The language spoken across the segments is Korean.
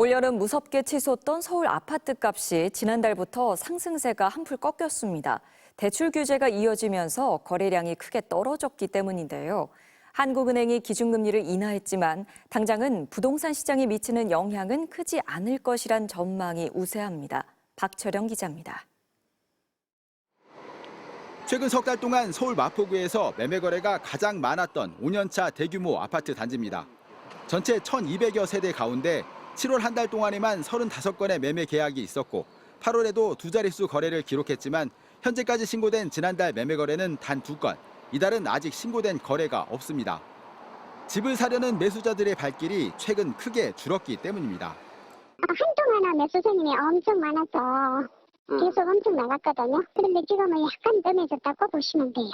올여름 무섭게 치솟던 서울 아파트 값이 지난달부터 상승세가 한풀 꺾였습니다. 대출 규제가 이어지면서 거래량이 크게 떨어졌기 때문인데요. 한국은행이 기준금리를 인하했지만 당장은 부동산 시장에 미치는 영향은 크지 않을 것이란 전망이 우세합니다. 박철영 기자입니다. 최근 석 달 동안 서울 마포구에서 매매 거래가 가장 많았던 5년차 대규모 아파트 단지입니다. 전체 1,200여 세대 가운데 7월 한 달 동안에만 35건의 매매 계약이 있었고 8월에도 두 자릿수 거래를 기록했지만 현재까지 신고된 지난달 매매 거래는 단 2건, 이달은 아직 신고된 거래가 없습니다. 집을 사려는 매수자들의 발길이 최근 크게 줄었기 때문입니다. 한동안은 매수 손님이 엄청 많아서 계속 엄청 나갔거든요. 그런데 지금은 약간 뜸해졌다고 보시면 돼요.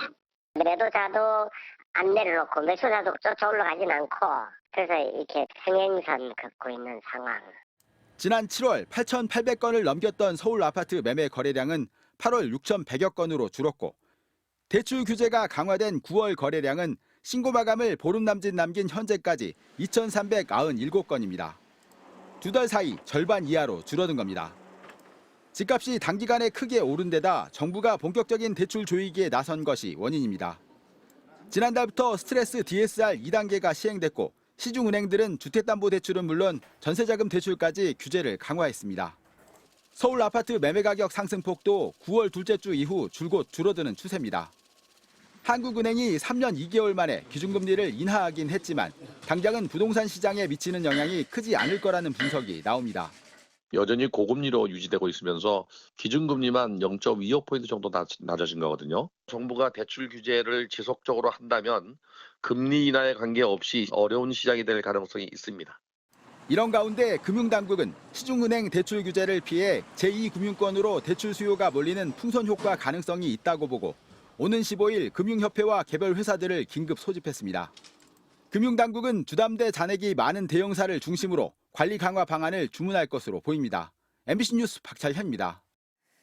매도자도 안 내려놓고 매수자도 쫓아 올라가진 않고 그래서 이렇게 평행선 걷고 있는 상황. 지난 7월 8,800건을 넘겼던 서울 아파트 매매 거래량은 8월 6,100여 건으로 줄었고 대출 규제가 강화된 9월 거래량은 신고 마감을 보름 남짓 남긴 현재까지 2,397건입니다. 두 달 사이 절반 이하로 줄어든 겁니다. 집값이 단기간에 크게 오른 데다 정부가 본격적인 대출 조이기에 나선 것이 원인입니다. 지난달부터 스트레스 DSR 2단계가 시행됐고 시중은행들은 주택담보대출은 물론 전세자금 대출까지 규제를 강화했습니다. 서울 아파트 매매 가격 상승폭도 9월 둘째 주 이후 줄곧 줄어드는 추세입니다. 한국은행이 3년 2개월 만에 기준금리를 인하하긴 했지만 당장은 부동산 시장에 미치는 영향이 크지 않을 거라는 분석이 나옵니다. 여전히 고금리로 유지되고 있으면서 기준금리만 0.25포인트 정도 낮아진 거거든요. 정부가 대출 규제를 지속적으로 한다면 금리 인하에 관계없이 어려운 시장이 될 가능성이 있습니다. 이런 가운데 금융당국은 시중은행 대출 규제를 피해 제2금융권으로 대출 수요가 몰리는 풍선 효과 가능성이 있다고 보고 오는 15일 금융협회와 개별 회사들을 긴급 소집했습니다. 금융당국은 주담대 잔액이 많은 대형사를 중심으로 관리 강화 방안을 주문할 것으로 보입니다. MBC 뉴스 박철현입니다.